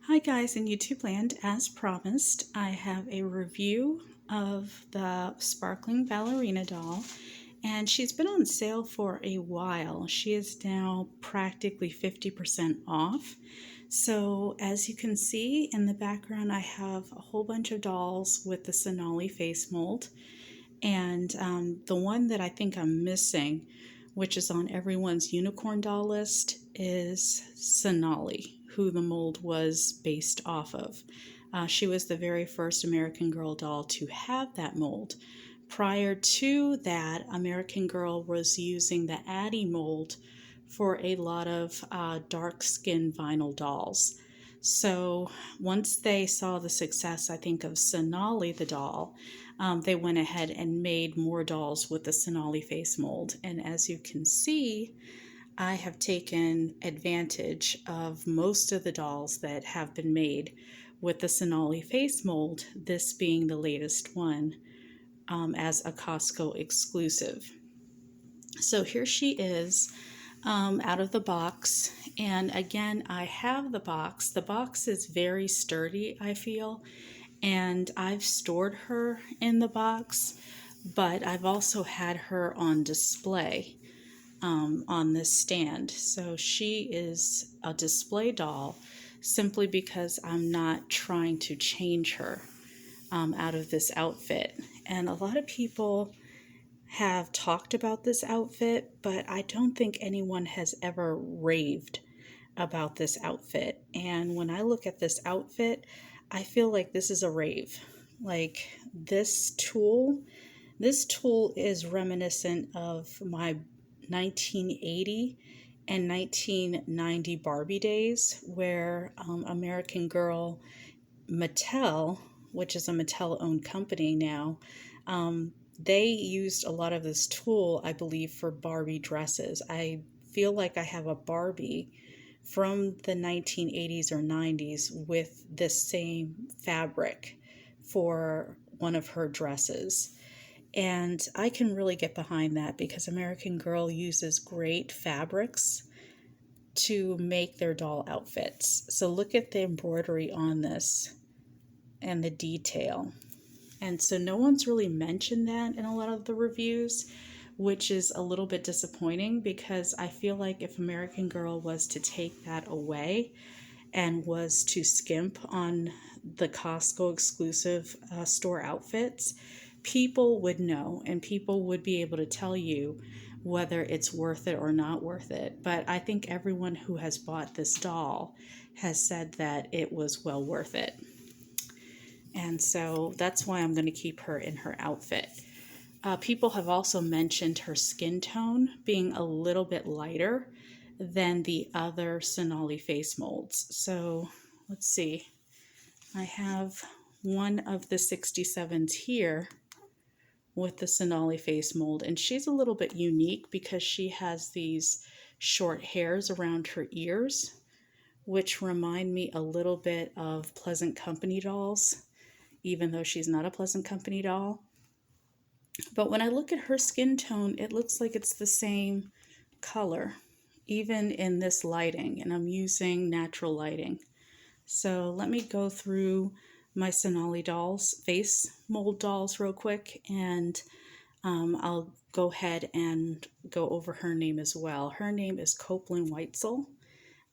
Hi guys in YouTube land, as promised, I have a review of the sparkling ballerina doll, and she's been on sale for a while. She is now practically 50% off. So as you can see in the background, I have a whole bunch of dolls with the Sonali face mold, and the one that I think I'm missing, which is on everyone's unicorn doll list, is Sonali, who the mold was based off of. She was the very first American Girl doll to have that mold. Prior to that, American Girl was using the Addie mold for a lot of dark skin vinyl dolls. So once they saw the success, I think, of Sonali the doll, they went ahead and made more dolls with the Sonali face mold. And as you can see, I have taken advantage of most of the dolls that have been made with the Sonali face mold, this being the latest one, as a Costco exclusive. So here she is, out of the box. And again, I have the box. The box is very sturdy, I feel, and I've stored her in the box, but I've also had her on display on this stand. So she is a display doll simply because I'm not trying to change her out of this outfit. And a lot of people have talked about this outfit, but I don't think anyone has ever raved about this outfit. And when I look at this outfit, I feel like this is a rave. Like this tool is reminiscent of my 1980 and 1990 Barbie days, where American Girl, Mattel, which is a Mattel-owned company now, they used a lot of this tool, I believe, for Barbie dresses. I feel like I have a Barbie from the 1980s or 90s with this same fabric for one of her dresses. And I can really get behind that because American Girl uses great fabrics to make their doll outfits. So look at the embroidery on this and the detail. And so no one's really mentioned that in a lot of the reviews, which is a little bit disappointing because I feel like if American Girl was to take that away and was to skimp on the Costco exclusive store outfits, people would know and people would be able to tell you whether it's worth it or not worth it. But I think everyone who has bought this doll has said that it was well worth it. And so that's why I'm going to keep her in her outfit. People have also mentioned her skin tone being a little bit lighter than the other Sonali face molds. So let's see. I have one of the 67s here with the Sonali face mold, and she's a little bit unique because she has these short hairs around her ears, which remind me a little bit of Pleasant Company dolls, even though she's not a Pleasant Company doll. But when I look at her skin tone, it looks like it's the same color, even in this lighting, and I'm using natural lighting. So let me go through my Sonali dolls, face mold dolls real quick, and I'll go ahead and go over her name as well. Her name is Copeland Weitzel.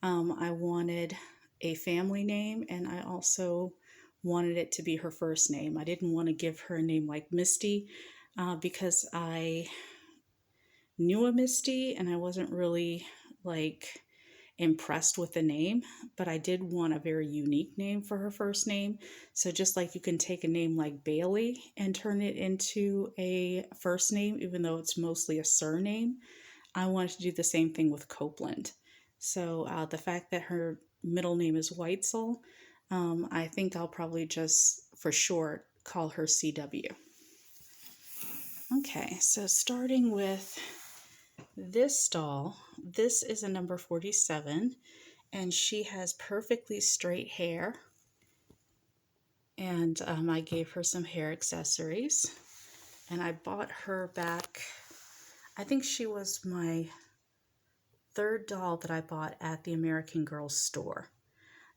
I wanted a family name, and I also wanted it to be her first name. I didn't want to give her a name like Misty because I knew a Misty and I wasn't really like impressed with the name, but I did want a very unique name for her first name. So just like you can take a name like Bailey and turn it into a first name, even though it's mostly a surname, I wanted to do the same thing with Copeland. So the fact that her middle name is Weitzel, I think I'll probably just, for short, call her CW. Okay, so starting with this doll, this is a number 47, and she has perfectly straight hair, and I gave her some hair accessories, and I bought her back, I think she was my third doll that I bought at the American Girl store.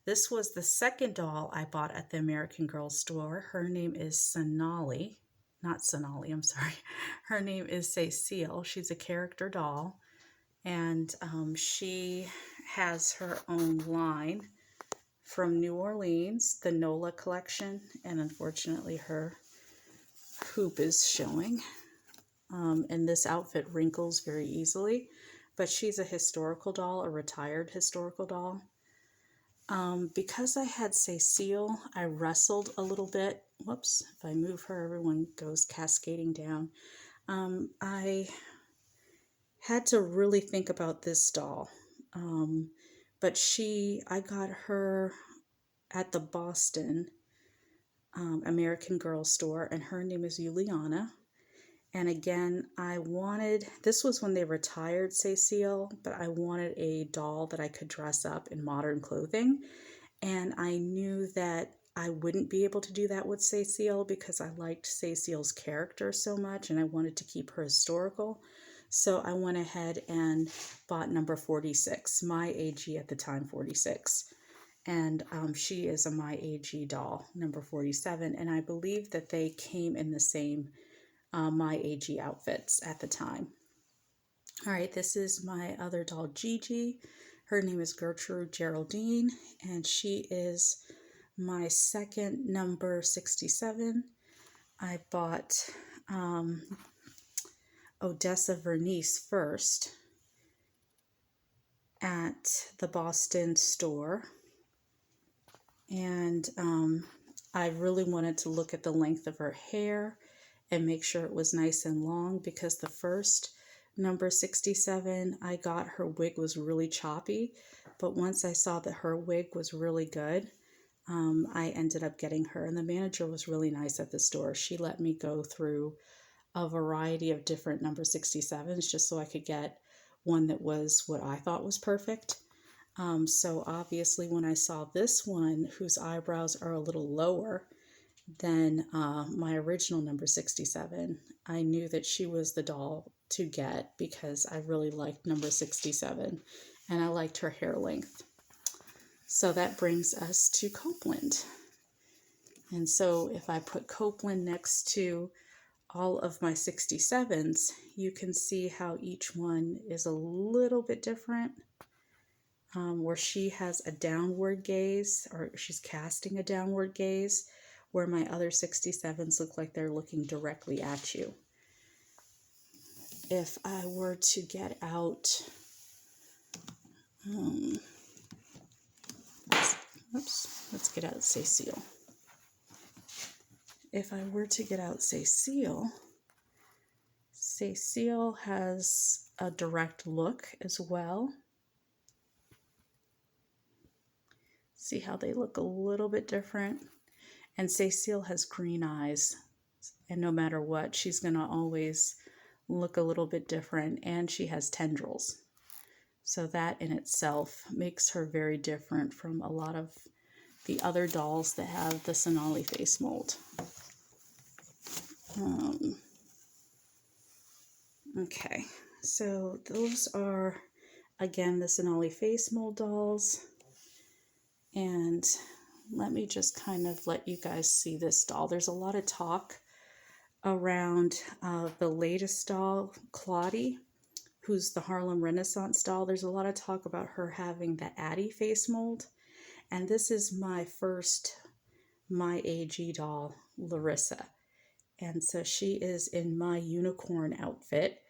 This was the second doll I bought at the American Girl store. Her name is Sonali. Not Sonali, I'm sorry. Her name is Cecile. She's a character doll. And she has her own line from New Orleans, the NOLA collection. And unfortunately, her hoop is showing. And this outfit wrinkles very easily. But she's a historical doll, a retired historical doll. Because I had Cecile, I wrestled a little bit. Whoops, if I move her, everyone goes cascading down. I had to really think about this doll. But I got her at the Boston American Girl store, and her name is Juliana. And again, this was when they retired Cecile, but I wanted a doll that I could dress up in modern clothing. And I knew that I wouldn't be able to do that with Cecile because I liked Cecile's character so much and I wanted to keep her historical. So I went ahead and bought number 46, my AG at the time, 46. And she is a my AG doll, number 47. And I believe that they came in the same my AG outfits at the time. All right, this is my other doll, Gigi. Her name is Gertrude Geraldine, and she is my second number 67. I bought Odessa Vernice first at the Boston store. And I really wanted to look at the length of her hair and make sure it was nice and long, because the first number 67, I got her wig was really choppy, but once I saw that her wig was really good, I ended up getting her. And the manager was really nice at the store. She let me go through a variety of different number 67s just so I could get one that was what I thought was perfect. So obviously when I saw this one, whose eyebrows are a little lower than my original number 67, I knew that she was the doll to get because I really liked number 67 and I liked her hair length. So that brings us to Copeland. And so if I put Copeland next to all of my 67s, you can see how each one is a little bit different. Where she has a downward gaze, or she's casting a downward gaze, where my other 67s look like they're looking directly at you. If I were to get out, let's get out Cecile. If I were to get out Cecile, Cecile has a direct look as well. See how they look a little bit different? And Cecile has green eyes, and no matter what, she's going to always look a little bit different, and she has tendrils. So that in itself makes her very different from a lot of the other dolls that have the Sonali face mold. Okay, so those are, again, the Sonali face mold dolls. And let me just kind of let you guys see this doll. There's a lot of talk around the latest doll, Claudie, who's the Harlem Renaissance doll. There's a lot of talk about her having the Addie face mold. And this is my first my AG doll, Larissa. And so she is in my unicorn outfit.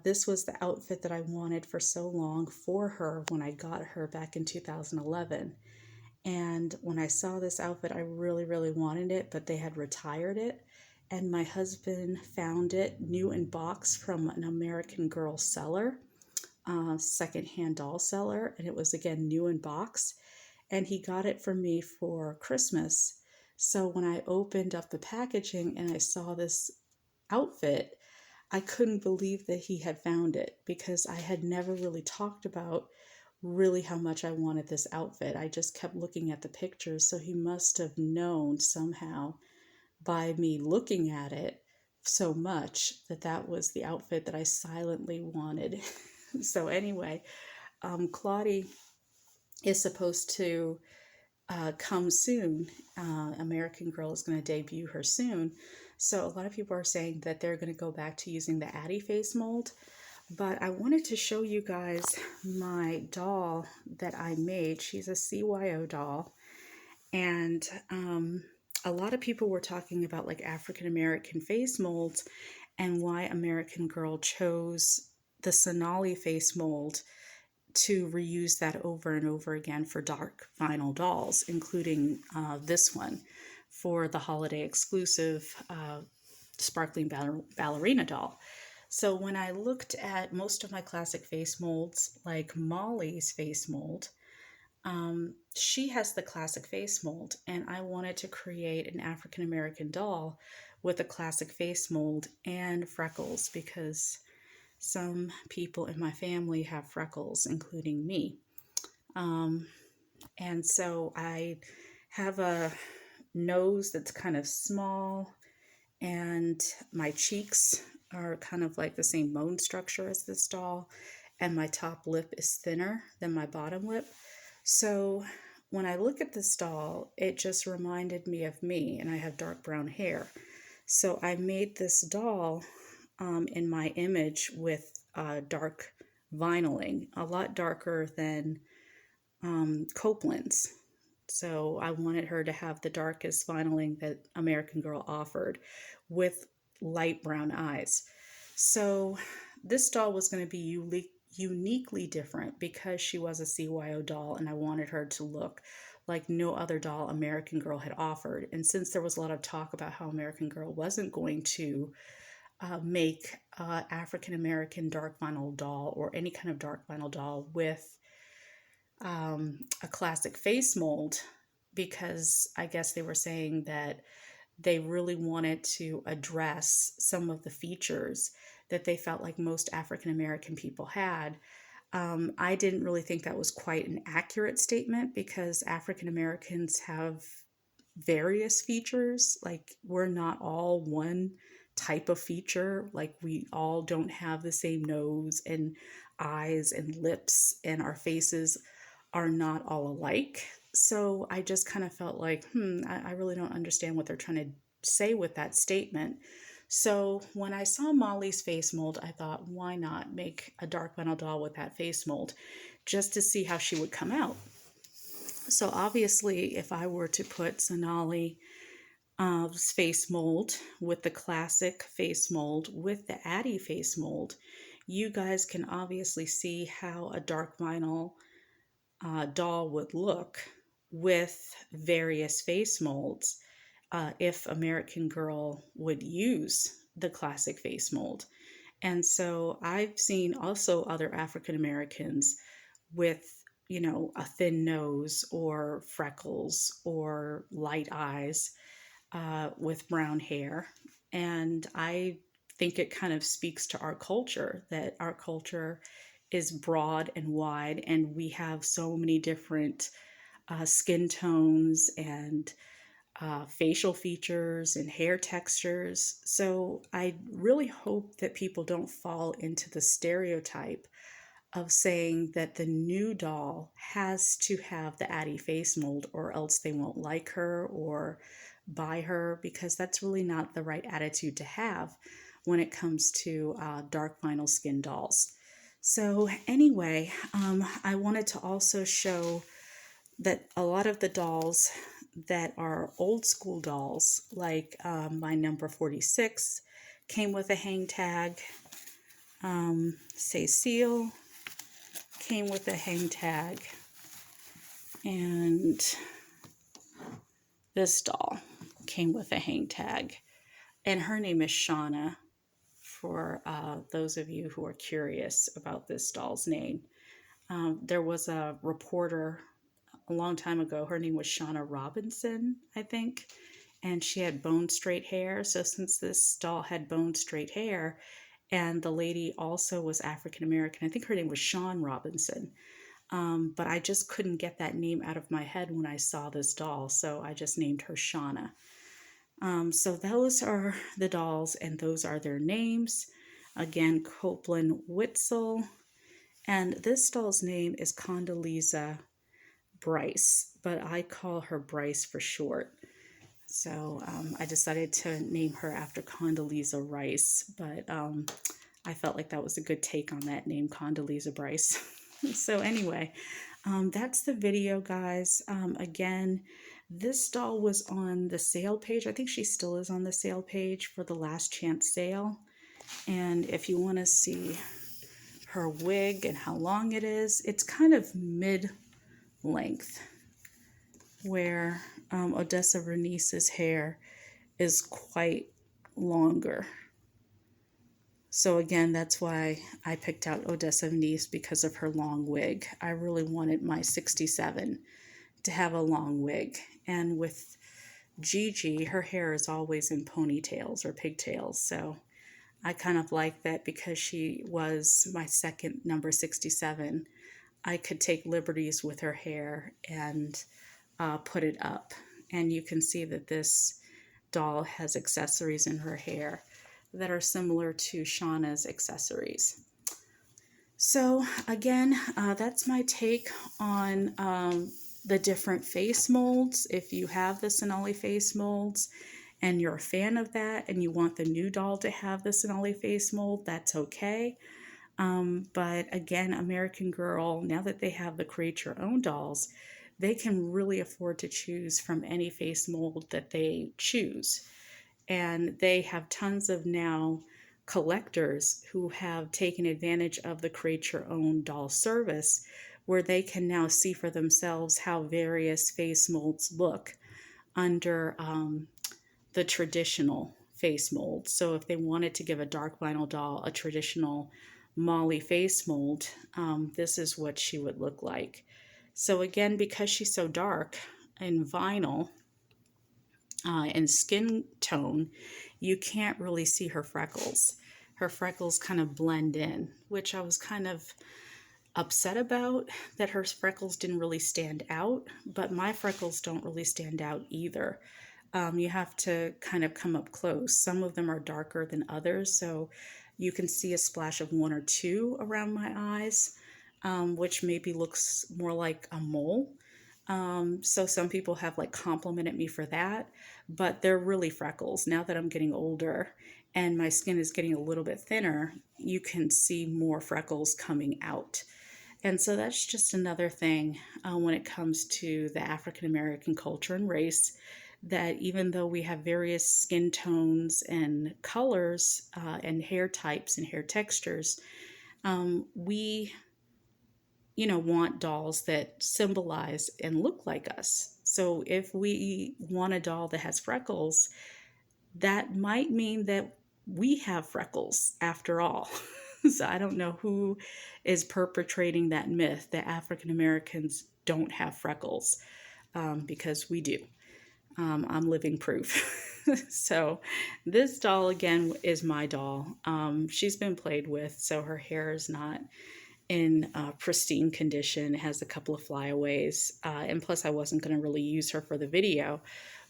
This was the outfit that I wanted for so long for her when I got her back in 2011. And when I saw this outfit, I really, really wanted it, but they had retired it. And my husband found it new in box from an American Girl seller, secondhand doll seller. And it was, again, new in box. And he got it for me for Christmas. So when I opened up the packaging and I saw this outfit, I couldn't believe that he had found it, because I had never really talked about really how much I wanted this outfit. I just kept looking at the pictures, so he must have known somehow by me looking at it so much that that was the outfit that I silently wanted. So anyway, Claudie is supposed to come soon. American Girl is going to debut her soon. So a lot of people are saying that they're going to go back to using the Addie face mold. But I wanted to show you guys my doll that I made. She's a CYO doll. And a lot of people were talking about like African American face molds and why American Girl chose the Sonali face mold to reuse that over and over again for dark vinyl dolls, including this one for the holiday exclusive sparkling ballerina doll. So when I looked at most of my classic face molds, like Molly's face mold, she has the classic face mold, and I wanted to create an African American doll with a classic face mold and freckles because some people in my family have freckles, including me. Um, and so I have a nose that's kind of small, and my cheeks are kind of like the same bone structure as this doll, and my top lip is thinner than my bottom lip. So when I look at this doll, it just reminded me of me, and I have dark brown hair. So I made this doll in my image with dark vinyling, a lot darker than Copeland's. So I wanted her to have the darkest vinyling that American Girl offered with light brown eyes. So this doll was going to be uniquely different because she was a CYO doll, and I wanted her to look like no other doll American Girl had offered. And since there was a lot of talk about how American Girl wasn't going to make African American dark vinyl doll or any kind of dark vinyl doll with a classic face mold, because I guess they were saying that they really wanted to address some of the features that they felt like most African American people had. I didn't really think that was quite an accurate statement because African Americans have various features. Like, we're not all one type of feature. Like, we all don't have the same nose and eyes and lips, and our faces are not all alike. So I just kind of felt like, I really don't understand what they're trying to say with that statement. So when I saw Molly's face mold, I thought, why not make a dark vinyl doll with that face mold just to see how she would come out? So obviously, if I were to put Sonali face mold with the classic face mold with the Addie face mold, you guys can obviously see how a dark vinyl doll would look with various face molds if American Girl would use the classic face mold. And so I've seen also other African Americans with, a thin nose or freckles or light eyes with brown hair. And I think it kind of speaks to our culture, that our culture is broad and wide, and we have so many different skin tones and facial features and hair textures. So I really hope that people don't fall into the stereotype of saying that the new doll has to have the Addie face mold or else they won't like her or buy her, because that's really not the right attitude to have when it comes to dark vinyl skin dolls. So anyway, I wanted to also show that a lot of the dolls that are old school dolls, like my number 46, came with a hang tag. Cecile came with a hang tag. And this doll came with a hang tag. And her name is Shauna, for those of you who are curious about this doll's name. There was a reporter a long time ago. Her name was Shauna Robinson, I think, and she had bone straight hair. So since this doll had bone straight hair, and the lady also was African American, I think her name was Shawn Robinson. But I just couldn't get that name out of my head when I saw this doll, so I just named her Shauna. So those are the dolls, and those are their names. Again, Copeland Witzel. And this doll's name is Condoleezza Bryce, but I call her Bryce for short. So I decided to name her after Condoleezza Rice, but I felt like that was a good take on that name, Condoleezza Bryce. So anyway, that's the video, guys. Again, this doll was on the sale page. I think she still is on the sale page for the last chance sale. And if you want to see her wig and how long it is, it's kind of mid-length, where Odessa Vernice's hair is quite longer. So again, that's why I picked out Odessa Vernice, because of her long wig. I really wanted my 67 to have a long wig. And with Gigi, her hair is always in ponytails or pigtails. So I kind of like that, because she was my second number 67. I could take liberties with her hair and put it up. And you can see that this doll has accessories in her hair that are similar to Shauna's accessories. So again, that's my take on the different face molds. If you have the Sonali face molds and you're a fan of that and you want the new doll to have the Sonali face mold, that's okay. But again, American Girl, now that they have the Create Your Own dolls, they can really afford to choose from any face mold that they choose. And they have tons of now collectors who have taken advantage of the Create Your Own doll service, where they can now see for themselves how various face molds look under the traditional face mold. So if they wanted to give a dark vinyl doll a traditional Molly face mold, this is what she would look like. So again, because she's so dark in vinyl and skin tone, you can't really see her freckles. Her freckles kind of blend in, which I was kind of upset about, that her freckles didn't really stand out, but my freckles don't really stand out either. You have to kind of come up close. Some of them are darker than others, so you can see a splash of one or two around my eyes, which maybe looks more like a mole. So some people have like complimented me for that, but they're really freckles. Now that I'm getting older and my skin is getting a little bit thinner, you can see more freckles coming out. And so that's just another thing when it comes to the African American culture and race, that even though we have various skin tones and colors and hair types and hair textures, we want dolls that symbolize and look like us. So if we want a doll that has freckles, that might mean that we have freckles after all. So I don't know who is perpetrating that myth that African Americans don't have freckles, because we do. I'm living proof. So this doll, again, is my doll. She's been played with, so her hair is not in pristine condition. It has a couple of flyaways, and plus I wasn't going to really use her for the video,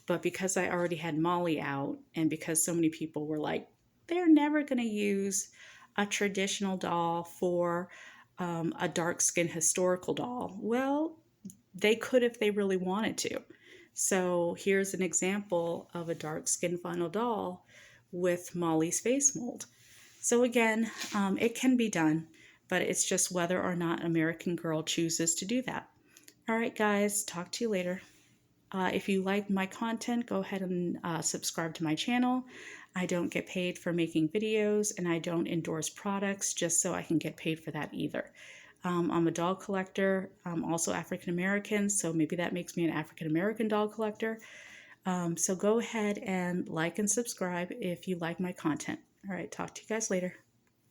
but because I already had Molly out, and because so many people were like, they're never going to use a traditional doll for a dark skin historical doll. Well, they could if they really wanted to. So here's an example of a dark skin vinyl doll with Molly's face mold. So again, it can be done, but it's just whether or not American Girl chooses to do that. All right, guys, talk to you later. If you like my content, go ahead and subscribe to my channel. I don't get paid for making videos, and I don't endorse products just so I can get paid for that either. I'm a doll collector. I'm also African American, so maybe that makes me an African American doll collector. So go ahead and like and subscribe if you like my content. All right, talk to you guys later.